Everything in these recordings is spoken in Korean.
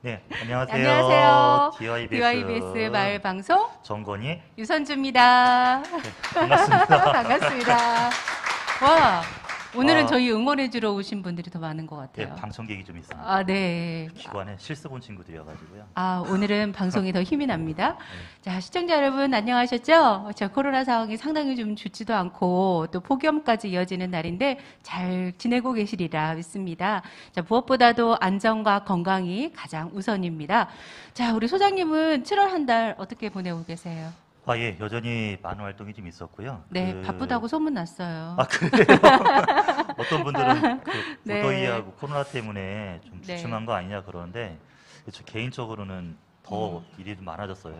네, 안녕하세요. 안녕하세요. DYBS 마을 방송 정건희. 유선주입니다. 네, 반갑습니다. 반갑습니다. 와, 오늘은 아, 저희 응원해주러 오신 분들이 더 많은 것 네, 같아요. 방청객이 좀 있습니다. 아, 네. 기관에 실습 온 친구들이어가지고요. 아, 오늘은 방송이 더 힘이 납니다. 네, 자, 시청자 여러분 안녕하셨죠? 자, 코로나 상황이 상당히 좀 좋지도 않고 또 폭염까지 이어지는 날인데 잘 지내고 계시리라 믿습니다. 자, 무엇보다도 안전과 건강이 가장 우선입니다. 자, 우리 소장님은 7월 한 달 어떻게 보내고 계세요? 예, 여전히 많은 활동이 좀 있었고요. 네, 바쁘다고 소문 났어요. 그래요? 어떤 분들은 그 네. 무더위하고 코로나 때문에 좀 네. 주춤한 거 아니냐 그러는데, 저 개인적으로는 더 일이 좀 많아졌어요.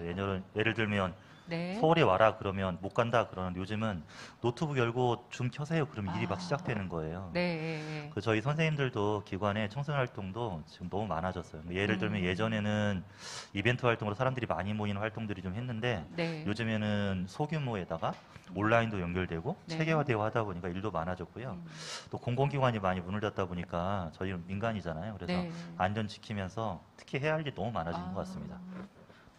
예를 들면 네. 서울에 와라 그러면 못 간다 그러는, 요즘은 노트북 열고 줌 켜세요 그러면 일이 막 시작되는 거예요. 네. 저희 선생님들도 기관의 청소년 활동도 지금 너무 많아졌어요. 예를 들면 예전에는 이벤트 활동으로 사람들이 많이 모이는 활동들이 좀 했는데, 네. 요즘에는 소규모에다가 온라인도 연결되고 네. 체계화되고 하다 보니까 일도 많아졌고요. 또 공공기관이 많이 문을 닫다 보니까 저희는 민간이잖아요. 그래서 네. 안전 지키면서 특히 해야 할 일이 너무 많아지는 것 같습니다.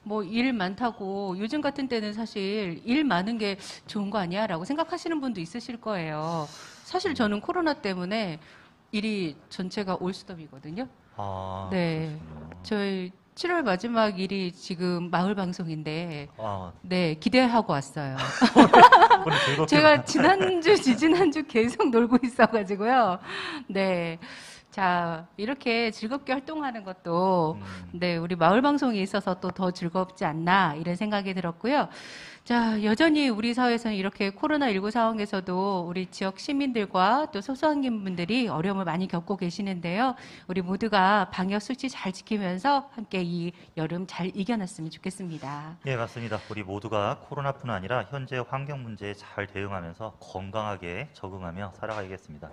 뭐 일 많다고 요즘 같은 때는 사실 일 많은 게 좋은 거 아니야? 라고 생각하시는 분도 있으실 거예요. 사실 저는 코로나 때문에 일이 전체가 올스톱이거든요. 네. 그렇군요. 저희 7월 마지막 일이 지금 마을 방송인데, 아, 네, 기대하고 왔어요. 오늘 즐겁게 제가 지난주, 지지난주 계속 놀고 있어가지고요. 네. 자, 이렇게 즐겁게 활동하는 것도, 네, 우리 마을 방송에 있어서 또 더 즐겁지 않나, 이런 생각이 들었고요. 자, 여전히 우리 사회에서는 이렇게 코로나19 상황에서도 우리 지역 시민들과 또 소소한분들이 어려움을 많이 겪고 계시는데요. 우리 모두가 방역 수치 잘 지키면서 함께 이 여름 잘 이겨냈으면 좋겠습니다. 예, 맞습니다. 우리 모두가 코로나뿐 아니라 현재 환경 문제에 잘 대응하면서 건강하게 적응하며 살아가야겠습니다.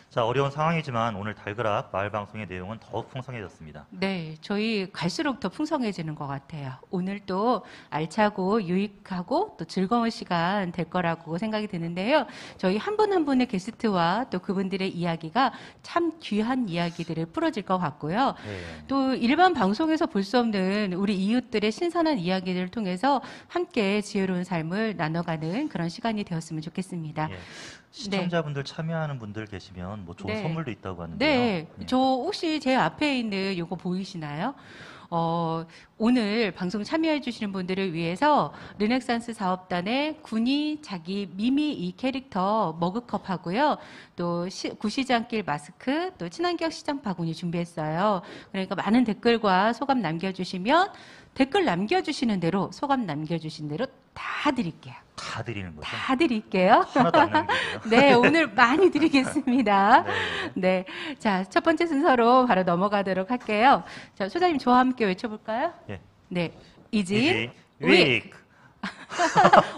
자, 어려운 상황이지만 오늘 달그락 마을 방송의 내용은 더욱 풍성해졌습니다. 네, 저희 갈수록 더 풍성해지는 것 같아요. 오늘 또 알차고 유익하고 또 즐거운 시간 될 거라고 생각이 드는데요. 저희 한 분 한 분의 게스트와 또 그분들의 이야기가 참 귀한 이야기들을 풀어질 것 같고요. 네. 또 일반 방송에서 볼 수 없는 우리 이웃들의 신선한 이야기들을 통해서 함께 지혜로운 삶을 나눠가는 그런 시간이 되었으면 좋겠습니다. 예. 시청자분들 참여하는 분들 계시면 뭐 좋은 네. 선물도 있다고 하는데요. 네, 예. 저 혹시 제 앞에 있는 요거 보이시나요? 오늘 방송 참여해 주시는 분들을 위해서 르넥산스 사업단의 군이 자기 미미 이 캐릭터 머그컵 하고요. 또 구시장길 마스크, 또 친환경 시장 바구니 준비했어요. 그러니까 많은 댓글과 소감 남겨주시면 댓글 남겨주시는 대로 소감 남겨주신 대로 다 드릴게요. 다 드리는 거죠? 다 드릴게요. 하나도 안 남기고요. 네, 오늘 많이 드리겠습니다. 네. 네. 자, 첫 번째 순서로 바로 넘어가도록 할게요. 자, 소장님 저와 함께 외쳐볼까요? 예. 네. 이지, 이지 윅. 윅.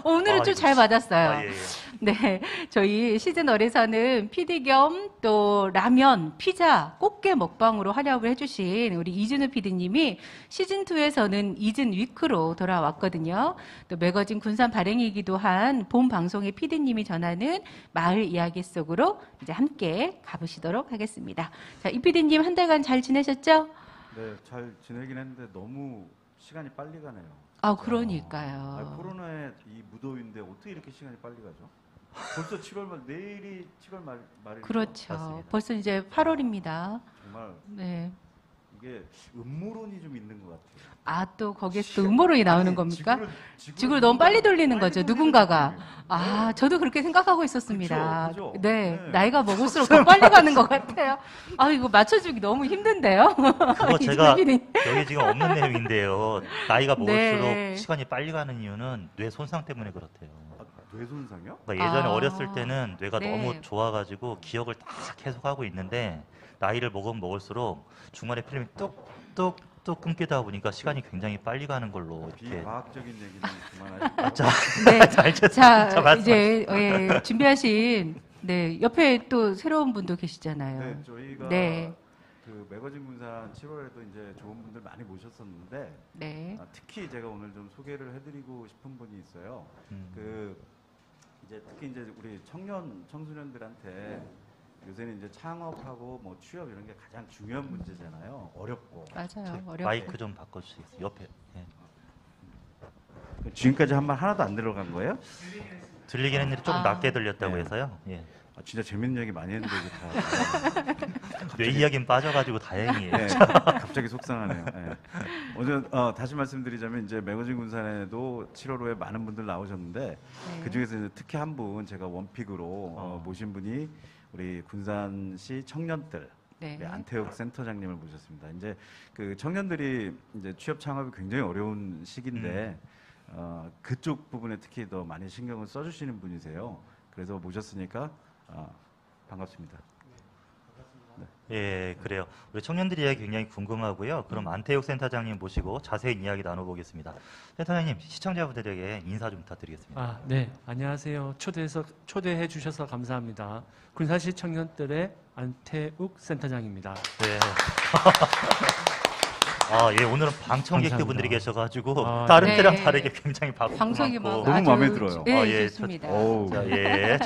오늘은 좀 잘 맞았어요. 예, 예. 네. 저희 시즌1에서는 PD 겸 또 라면, 피자, 꽃게 먹방으로 활약을 해주신 우리 이준우 PD님이 시즌2에서는 이즌 위크로 돌아왔거든요. 또 매거진 군산 발행이기도 한 본 방송의 PD님이 전하는 마을 이야기 속으로 이제 함께 가보시도록 하겠습니다. 자, 이 PD님 한 달간 잘 지내셨죠? 네, 잘 지내긴 했는데 너무 시간이 빨리 가네요. 아, 그러니까요. 코로나의 이 무더위인데 어떻게 이렇게 시간이 빨리 가죠? 벌써 7월 말, 내일이 7월 말이죠. 그렇죠. 맞습니다. 벌써 이제 8월입니다. 정말 네. 이게 음모론이 좀 있는 것 같아요. 아, 또 거기에서 또 음모론이 나오는 아니, 겁니까? 지구를 지구를 너무 빨리 돌리는 거죠, 돌리는 누군가가. 느낌이에요. 아, 저도 그렇게 생각하고 있었습니다. 그죠, 그죠? 네, 네. 나이가 먹을수록 더 빨리 가는 것 같아요. 아, 이거 맞춰주기 너무 힘든데요? 그거 제가 이준빈이. 여기 지금 없는 내용인데요. 나이가 먹을수록 네. 시간이 빨리 가는 이유는 뇌 손상 때문에 그렇대요. 뇌 손상이요? 그러니까 예전에 아. 어렸을 때는 뇌가 네. 너무 좋아가지고 기억을 다 계속하고 있는데, 나이를 먹으면 먹을수록 중간에 필름이 뚝뚝뚝 끊기다 보니까 시간이 굉장히 빨리 가는 걸로 이렇게. 비과학적인 얘기는 그만하시고. 자, 네. 잘 쳤- 자, 자, 맞습니다. 이제, 예, 준비하신, 네, 옆에 또 새로운 분도 계시잖아요. 네, 저희가 네. 그 매거진 군산 7월에도 이제 좋은 분들 많이 모셨었는데 네. 특히 제가 오늘 좀 소개를 해드리고 싶은 분이 있어요. 그 이제 특히 이제 우리 청년들한테 요새는 이제 창업하고 뭐 취업 이런 게 가장 중요한 문제잖아요. 어렵고. 맞아요. 어렵고. 마이크 좀 바꿔주시겠어요? 옆에. 예. 지금까지 한 말 하나도 안 들어간 거예요? 들리긴 했는데 조금 아. 낮게 들렸다고 네. 해서요. 예. 아, 진짜 재밌는 얘기 많이 했는데 이게 다 뇌 이야기는 빠져가지고 다행이에요. 네, 갑자기 속상하네요. 네. 오늘 다시 말씀드리자면 이제 매거진 군산에도 7월 후에 많은 분들 나오셨는데 네. 그 중에서 이제 특히 한 분 제가 원픽으로 모신 분이 우리 군산시 청년들 네. 우리 안태욱 센터장님을 모셨습니다. 이제 그 청년들이 이제 취업 창업이 굉장히 어려운 시기인데 그쪽 부분에 특히 더 많이 신경을 써주시는 분이세요. 그래서 모셨으니까 반갑습니다. 예, 그래요. 우리 청년들 이야기 굉장히 궁금하고요. 그럼 안태욱 센터장님 모시고 자세히 이야기 나눠보겠습니다. 센터장님, 시청자분들에게 인사 좀 부탁드리겠습니다. 아, 네. 안녕하세요. 초대해 주셔서 감사합니다. 군산시 청년들의 안태욱 센터장입니다. 네. 아, 예, 오늘은 방청객들 분들이 감사합니다. 계셔가지고 아, 다른 네. 때랑 다르게 굉장히 바쁘고 방송이 많고. 막 너무 아주 마음에 들어요. 예, 아, 예, 좋습니다. 어우. 자, 예.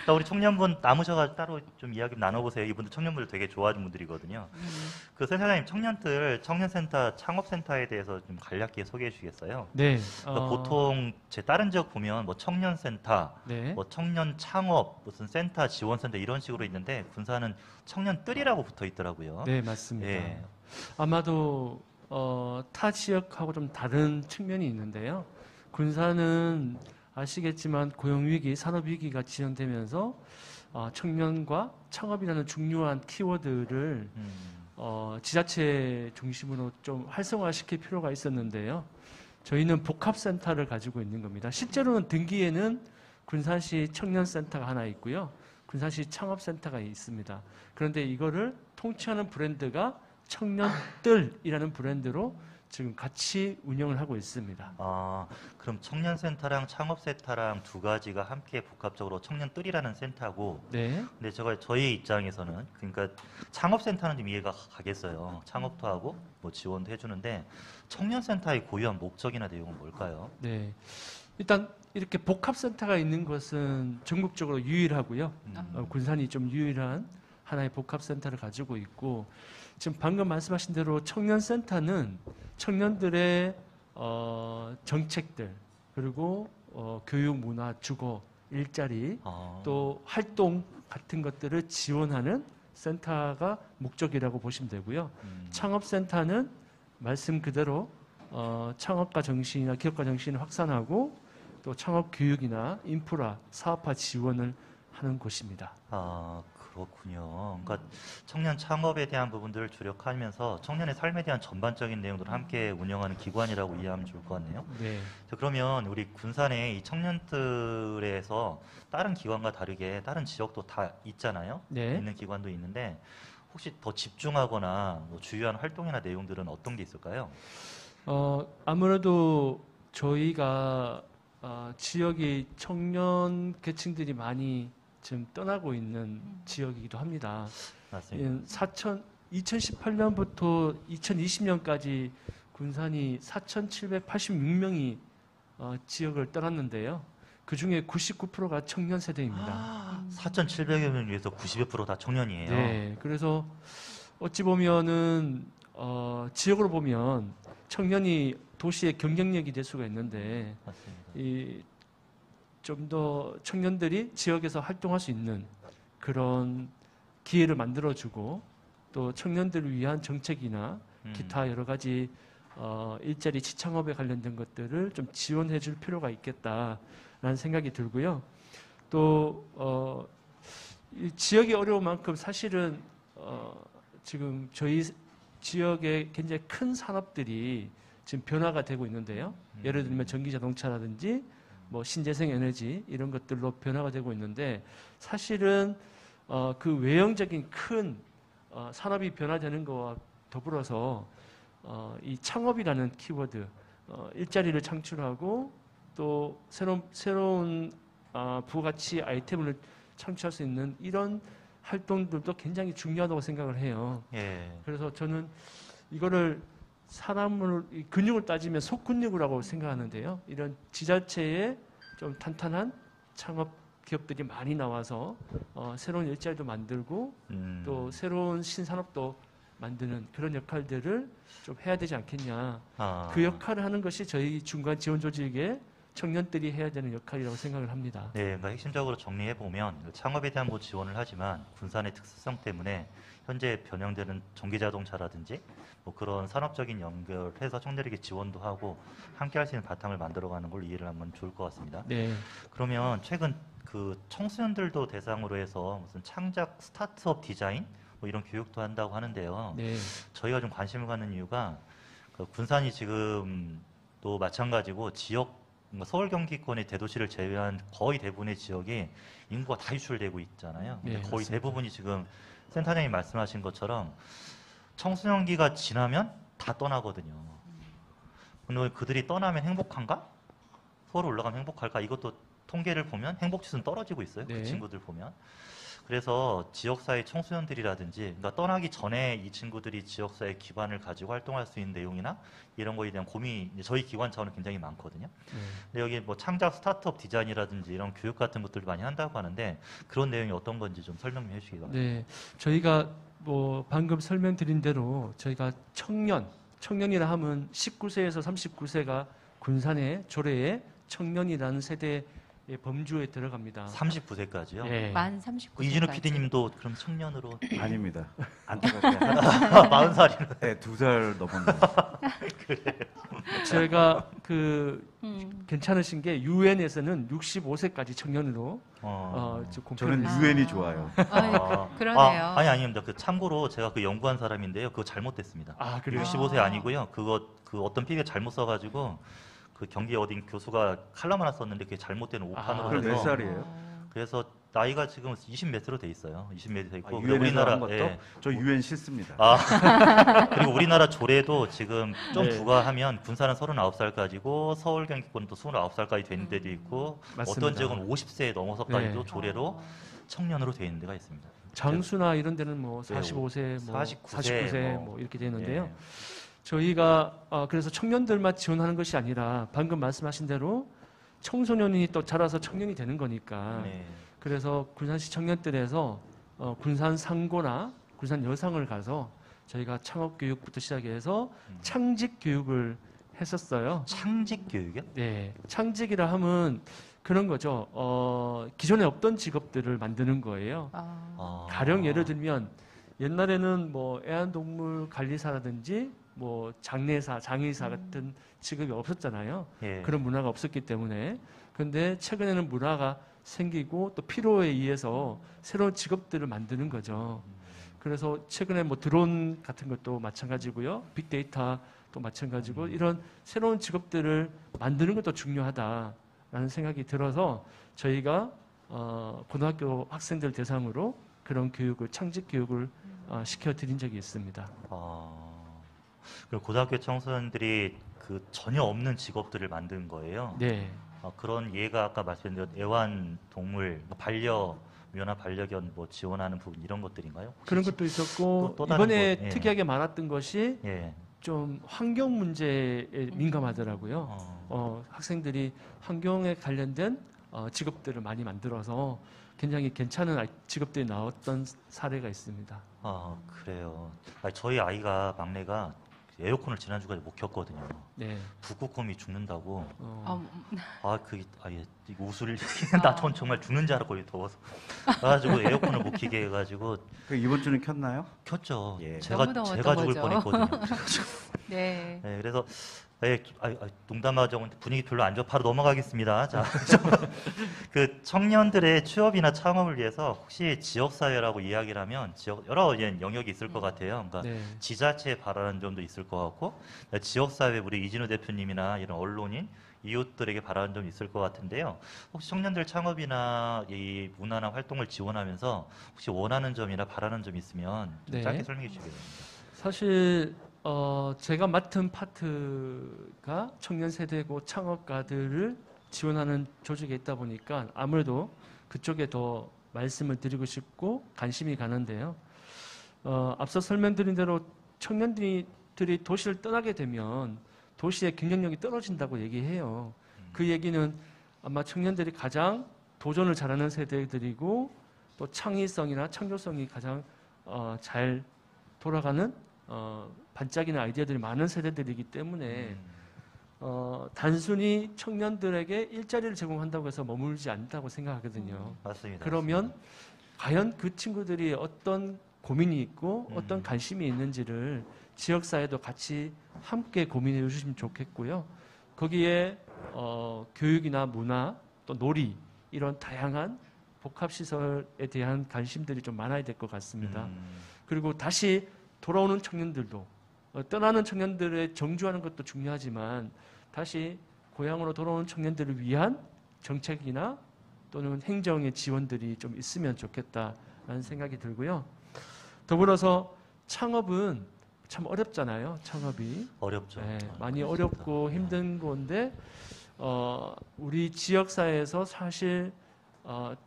자, 우리 청년분 남으셔가지고 따로 좀 이야기 나눠보세요. 이분들 청년분들 되게 좋아하는 분들이거든요. 그 센터장님, 청년들 청년센터, 창업센터에 대해서 좀 간략히 소개해 주시겠어요? 네. 그러니까 보통 제 다른 지역 보면 뭐 청년센터, 네. 뭐 청년 창업, 무슨 센터, 지원센터 이런 식으로 있는데 군산은 청년뜰이라고 붙어 있더라고요. 네, 맞습니다. 예. 아마도 타 지역하고 좀 다른 측면이 있는데요. 군산은 아시겠지만 고용위기, 산업위기가 지연되면서 청년과 창업이라는 중요한 키워드를 지자체 중심으로 좀 활성화시킬 필요가 있었는데요. 저희는 복합센터를 가지고 있는 겁니다. 실제로는 등기에는 군산시 청년센터가 하나 있고요. 군산시 창업센터가 있습니다. 그런데 이거를 통치하는 브랜드가 청년들이라는 브랜드로 지금 같이 운영을 하고 있습니다. 아, 그럼 청년센터랑 창업센터랑 두 가지가 함께 복합적으로 청년뜰이라는 센터고, 네. 근데 저희 입장에서는 그러니까 창업센터는 좀 이해가 가겠어요. 창업도 하고 뭐 지원도 해주는데 청년센터의 고유한 목적이나 내용은 뭘까요? 네. 일단 이렇게 복합센터가 있는 것은 전국적으로 유일하고요. 군산이 좀 유일한 하나의 복합센터를 가지고 있고, 지금 방금 말씀하신 대로 청년센터는 청년들의 정책들, 그리고 교육, 문화, 주거, 일자리, 또 활동 같은 것들을 지원하는 센터가 목적이라고 보시면 되고요. 창업센터는 말씀 그대로 창업가 정신이나 기업가 정신을 확산하고 또 창업 교육이나 인프라, 사업화 지원을 하는 곳입니다. 아, 그렇군요. 그러니까 청년 창업에 대한 부분들을 주력하면서 청년의 삶에 대한 전반적인 내용들을 함께 운영하는 기관이라고 이해하면 좋을 것 같네요. 네. 자, 그러면 우리 군산의 이 청년들에서 다른 기관과 다르게 다른 지역도 다 있잖아요. 네. 있는 기관도 있는데 혹시 더 집중하거나 뭐 주요한 활동이나 내용들은 어떤 게 있을까요? 아무래도 저희가 지역이 청년 계층들이 많이 지금 떠나고 있는 지역이기도 합니다. 맞습니다. 2018년부터 2020년까지 군산이 4,786명이 지역을 떠났는데요. 그 중에 99%가 청년 세대입니다. 4,700여 명 중에서 90여 프로 다 청년이에요. 네, 그래서 어찌 보면은 지역으로 보면 청년이 도시의 경쟁력이 될 수가 있는데 맞습니다. 좀 더 청년들이 지역에서 활동할 수 있는 그런 기회를 만들어주고 또 청년들을 위한 정책이나 기타 여러 가지 일자리 지창업에 관련된 것들을 좀 지원해 줄 필요가 있겠다라는 생각이 들고요. 또 이 지역이 어려운 만큼 사실은 지금 저희 지역에 굉장히 큰 산업들이 지금 변화가 되고 있는데요. 예를 들면 전기 자동차라든지 뭐 신재생 에너지 이런 것들로 변화가 되고 있는데 사실은 그 외형적인 큰 산업이 변화되는 것과 더불어서 이 창업이라는 키워드, 일자리를 창출하고 또 새로운 부가치 아이템을 창출할 수 있는 이런 활동들도 굉장히 중요하다고 생각을 해요. 예. 그래서 저는 이거를 사람을 근육을 따지면 속근육이라고 생각하는데요. 이런 지자체의 좀 탄탄한 창업 기업들이 많이 나와서 새로운 일자리도 만들고 또 새로운 신산업도 만드는 그런 역할들을 좀 해야 되지 않겠냐. 그 역할을 하는 것이 저희 중간 지원 조직의 청년들이 해야 되는 역할이라고 생각을 합니다. 네, 그러니까 핵심적으로 정리해 보면 창업에 대한 뭐 지원을 하지만 군산의 특수성 때문에 현재 변형되는 전기자동차라든지 뭐 그런 산업적인 연결해서 청년들에게 지원도 하고 함께 할 수 있는 바탕을 만들어가는 걸 이해를 하면 좋을 것 같습니다. 네. 그러면 최근 그 청소년들도 대상으로 해서 무슨 창작 스타트업 디자인 뭐 이런 교육도 한다고 하는데요. 네. 저희가 좀 관심을 갖는 이유가 그 군산이 지금 또 마찬가지고 지역 서울 경기권의 대도시를 제외한 거의 대부분의 지역이 인구가 다 유출되고 있잖아요. 네, 거의 맞습니다. 대부분이 지금 센터장님 말씀하신 것처럼 청소년기가 지나면 다 떠나거든요. 근데 그들이 떠나면 행복한가? 서울 올라가면 행복할까? 이것도 통계를 보면 행복지수는 떨어지고 있어요. 네. 그 친구들 보면. 그래서 지역사회 청소년들이라든지, 그러니까 떠나기 전에 이 친구들이 지역사회 기반을 가지고 활동할 수 있는 내용이나 이런 거에 대한 고민이 이제 저희 기관 차원은 굉장히 많거든요. 근데 여기 뭐 창작 스타트업 디자인이라든지 이런 교육 같은 것들을 많이 한다고 하는데 그런 내용이 어떤 건지 좀 설명 좀 해주시기 바랍니다. 네. 저희가 뭐 방금 설명드린 대로 저희가 청년이라 하면 19세에서 39세가 군산의 조례에 청년이라는 세대의 범주에 들어갑니다. 39세까지요? 네. 만 39세. 이진우 PD님도 그럼 청년으로 아닙니다. 안타깝게 40살이나 네, 2살 넘었네요. 제가 괜찮으신 게 유엔에서는 65세까지 청년으로 저는 유엔이 좋아요. 그러네요. 아니 아닙니다. 그 참고로 제가 그 연구한 사람인데요. 그거 잘못됐습니다. 아, 그래요? 65세 아니고요. 그 어떤 PD가 잘못 써가지고 그 경기 어딘 교수가 칼럼 하나 썼는데 그게 잘못된 오판으로 그럼 몇 해서 살이에요? 그래서 나이가 지금 20 몇 세로 돼 있어요. 20 몇 세 돼 있고 유엔에서 한 것도? 예. 저 유엔 싫습니다. 그리고 우리나라 조례도 지금 좀 네. 부과하면 군산은 39살까지고 서울 경기권은 또 29살까지 되는 데도 있고 맞습니다. 어떤 지역은 50세에 넘어서까지도 네. 조례로 청년으로 되어 있는 데가 있습니다. 장수나 이런 데는 뭐 네, 45세, 뭐 49세 49세 뭐. 뭐 이렇게 되는데요. 예. 저희가 그래서 청년들만 지원하는 것이 아니라 방금 말씀하신 대로 청소년이 또 자라서 청년이 되는 거니까 네. 그래서 군산시 청년들에서 군산 상고나 군산 여상을 가서 저희가 창업 교육부터 시작해서 창직 교육을 했었어요. 창직 교육이요? 네, 창직이라 하면 그런 거죠. 기존에 없던 직업들을 만드는 거예요. 가령 예를 들면 옛날에는 뭐 애완동물 관리사라든지 뭐 장례사, 장의사 같은 직업이 없었잖아요. 예. 그런 문화가 없었기 때문에. 근데 최근에는 문화가 생기고 또 필요에 의해서 새로운 직업들을 만드는 거죠. 그래서 최근에 뭐 드론 같은 것도 마찬가지고요. 빅데이터도 마찬가지고 이런 새로운 직업들을 만드는 것도 중요하다라는 생각이 들어서 저희가 고등학교 학생들 대상으로 그런 교육을 창직 교육을 시켜드린 적이 있습니다. 그럼 고등학교 청소년들이 그 전혀 없는 직업들을 만든 거예요. 네. 그런 예가 아까 말씀드린 애완동물, 반려묘나 반려견 뭐 지원하는 부분 이런 것들인가요? 그런 것도 있었고 또 다른 이번에 것, 예. 특이하게 많았던 것이 예. 좀 환경 문제에 민감하더라고요. 학생들이 환경에 관련된 직업들을 많이 만들어서 굉장히 괜찮은 직업들이 나왔던 사례가 있습니다. 그래요. 저희 아이가 막내가 에어컨을 지난주까지 못 켰거든요. 네. 북극곰이 죽는다고. 예. 이거 웃을 나 전 정말 죽는 줄 알았고 더워서. 그래가지고 에어컨을 못 켜게 해가지고 그 이번 주는 켰나요? 켰죠. 예. 너무 더웠던 제가 죽을 거죠. 뻔했거든요. 네. 네, 그래서 농담하자고 분위기 별로 안 좋아. 바로 넘어가겠습니다. 자, 그 청년들의 취업이나 창업을 위해서 혹시 지역사회라고 이야기를 하면 여러 영역이 있을 것 같아요. 그러니까 네. 지자체에 바라는 점도 있을 것 같고 지역사회 우리 이진우 대표님이나 이런 언론인 이웃들에게 바라는 점이 있을 것 같은데요. 혹시 청년들 창업이나 이 문화나 활동을 지원하면서 혹시 원하는 점이나 바라는 점이 있으면 좀 네. 짧게 설명해 주시기 바랍니다. 사실 제가 맡은 파트가 청년 세대고 창업가들을 지원하는 조직에 있다 보니까 아무래도 그쪽에 더 말씀을 드리고 싶고 관심이 가는데요. 앞서 설명드린 대로 청년들이 도시를 떠나게 되면 도시의 경쟁력이 떨어진다고 얘기해요. 그 얘기는 아마 청년들이 가장 도전을 잘하는 세대들이고 또 창의성이나 창조성이 가장 잘 돌아가는 반짝이는 아이디어들이 많은 세대들이기 때문에 단순히 청년들에게 일자리를 제공한다고 해서 머물지 않다고 생각하거든요. 맞습니다. 그러면 과연 그 친구들이 어떤 고민이 있고 어떤 관심이 있는지를 지역사회도 같이 함께 고민해 주시면 좋겠고요. 거기에 교육이나 문화 또 놀이 이런 다양한 복합시설에 대한 관심들이 좀 많아야 될 것 같습니다. 그리고 다시 돌아오는 청년들도 떠나는 청년들의 정주하는 것도 중요하지만 다시 고향으로 돌아오는 청년들을 위한 정책이나 또는 행정의 지원들이 좀 있으면 좋겠다라는 생각이 들고요. 더불어서 창업은 참 어렵잖아요. 창업이. 어렵죠. 네, 많이 어렵고 힘든 건데 우리 지역사회에서 사실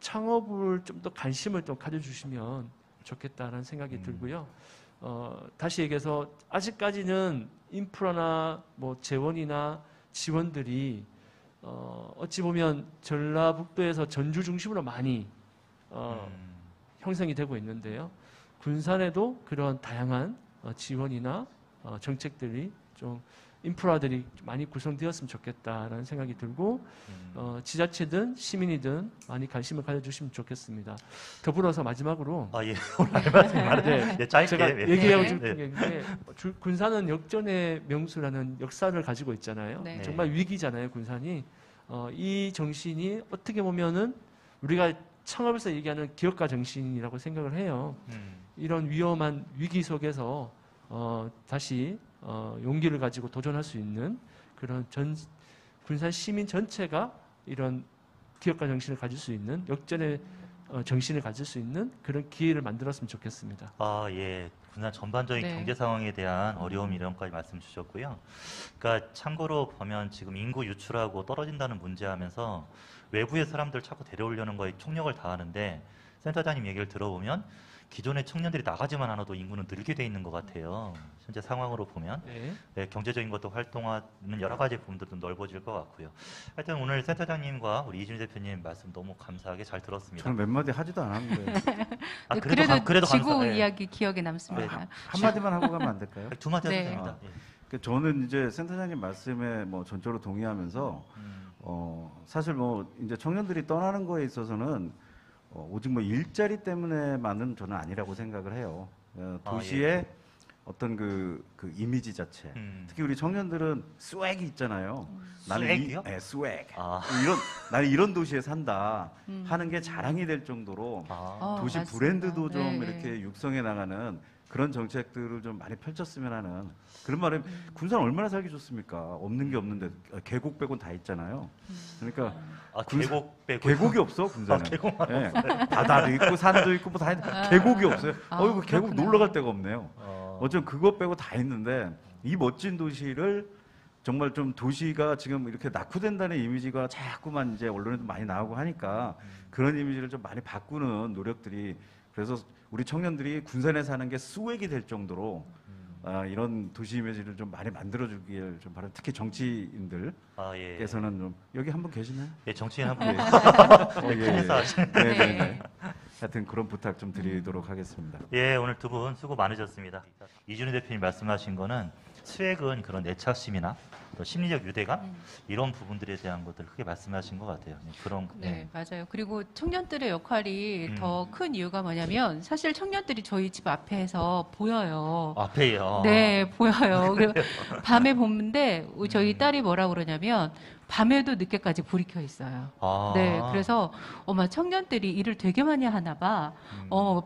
창업을 좀 더 관심을 좀 가져주시면 좋겠다는 생각이 들고요. 다시 얘기해서 아직까지는 인프라나 뭐 재원이나 지원들이 어찌 보면 전라북도에서 전주 중심으로 많이 형성이 되고 있는데요. 군산에도 그런 다양한 지원이나 정책들이 좀 인프라들이 많이 구성되었으면 좋겠다라는 생각이 들고 지자체든 시민이든 많이 관심을 가져주시면 좋겠습니다. 더불어서 마지막으로 예. 오늘 할 말씀이 많은데 예, 짧게 제가 예. 얘기하고 네. 싶은 게 군산은 역전의 명수라는 역사를 가지고 있잖아요. 네. 정말 위기잖아요, 군산이. 이 정신이 어떻게 보면은 우리가 창업에서 얘기하는 기업가 정신이라고 생각을 해요. 이런 위험한 위기 속에서 다시 용기를 가지고 도전할 수 있는 그런 군산 시민 전체가 이런 기업가 정신을 가질 수 있는 역전의 정신을 가질 수 있는 그런 기회를 만들었으면 좋겠습니다. 예. 군산 전반적인 네. 경제 상황에 대한 어려움 이런 것까지 말씀 주셨고요. 그러니까 참고로 보면 지금 인구 유출하고 떨어진다는 문제하면서 외부의 사람들 자꾸 데려오려는 거에 총력을 다하는데 센터장님 얘기를 들어보면 기존의 청년들이 나가지만 않아도 인구는 늘게 돼 있는 것 같아요. 현재 상황으로 보면 네, 경제적인 것도 활동하는 여러 가지 부분들도 넓어질 것 같고요. 하여튼 오늘 센터장님과 우리 이준희 대표님 말씀 너무 감사하게 잘 들었습니다. 저는 몇 마디 하지도 않았는데 네, 그래도 지구 감사- 예. 이야기 기억에 남습니다. 한 마디만 하고 가면 안 될까요? 두 마디 하셔도 네. 됩니다. 예. 그 저는 이제 센터장님 말씀에 뭐 전적으로 동의하면서 사실 뭐 이제 청년들이 떠나는 거에 있어서는 오직 뭐 일자리 때문에만은 저는 아니라고 생각을 해요. 도시의 어떤 그 이미지 자체. 특히 우리 청년들은 스웩이 있잖아요. 스웩이요? 네, 스웩. 아. 나는 이런 도시에 산다 하는 게 자랑이 될 정도로 도시 맞습니다. 브랜드도 좀 네. 이렇게 육성해 나가는 그런 정책들을 좀 많이 펼쳤으면 하는 그런 말에 군산 얼마나 살기 좋습니까? 없는 게 없는데 계곡 빼곤 다 있잖아요. 그러니까 계곡 빼고 계곡이 없어 군산에. 계곡만 예. 바다도 있고 산도 있고 뭐 다 있는데 계곡이 없어요. 이거 계곡 그렇구나. 놀러 갈 데가 없네요. 어쩜 그거 빼고 다 있는데 이 멋진 도시를 정말 좀 도시가 지금 이렇게 낙후된다는 이미지가 자꾸만 이제 언론에도 많이 나오고 하니까 그런 이미지를 좀 많이 바꾸는 노력들이 그래서 우리 청년들이 군산에 사는 게 스웩이 될 정도로 이런 도시 이미지를 좀 많이 만들어주길 좀 바랍니다. 특히 정치인들께서는 예. 좀 여기 한 분 계시나요? 예, 정치인 한 분. 예. 큰 회사 하시는. 네네네. 하여튼 그런 부탁 좀 드리도록 하겠습니다. 예, 오늘 두 분 수고 많으셨습니다. 이준희 대표님 말씀하신 거는 스웩은 그런 애착심이나 또 심리적 유대감 이런 부분들에 대한 것들 크게 말씀하신 것 같아요. 그런 네, 맞아요. 그리고 청년들의 역할이 더 큰 이유가 뭐냐면 사실 청년들이 저희 집 앞에서 보여요. 앞에요. 네, 보여요. 그리고 밤에 보는데 저희 딸이 뭐라 그러냐면 밤에도 늦게까지 불이 켜 있어요. 네, 그래서 어머 청년들이 일을 되게 많이 하나 봐.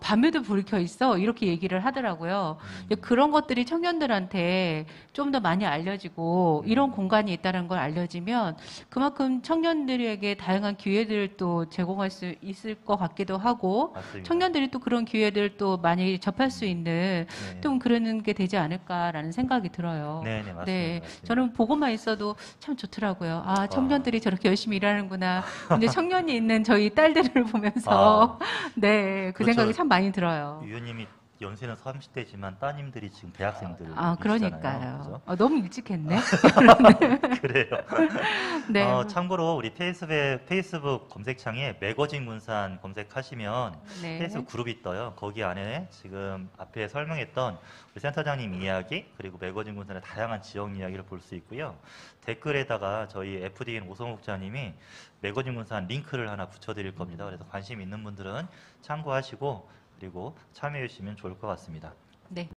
밤에도 불이 켜 있어. 이렇게 얘기를 하더라고요. 그런 것들이 청년들한테 좀 더 많이 알려지고 이런 공간이 있다는 걸 알려지면 그만큼 청년들에게 다양한 기회들을 또 제공할 수 있을 것 같기도 하고 맞습니다. 청년들이 또 그런 기회들 또 많이 접할 수 있는 네. 좀 그러는 게 되지 않을까라는 생각이 들어요. 네, 맞습니다. 네, 맞습니다. 저는 보고만 있어도 참 좋더라고요. 청년들이 저렇게 열심히 일하는구나. 근데 청년이 있는 저희 딸들을 보면서 네, 그 그렇죠. 생각이 참 많이 들어요. 위원님이 연세는 30대지만 따님들이 지금 대학생들. 아, 그러니까요. 너무 일찍 했네. 그래요. 네. 참고로 우리 페이스북 검색창에 매거진 군산 검색하시면 네. 페이스북 그룹이 떠요. 거기 안에 지금 앞에 설명했던 우리 센터장님 이야기 그리고 매거진 군산의 다양한 지역 이야기를 볼 수 있고요. 댓글에다가 저희 FDN 오성욱 국장님이 매거진 군산 링크를 하나 붙여드릴 겁니다. 그래서 관심 있는 분들은 참고하시고 그리고 참여해 주시면 좋을 것 같습니다. 네.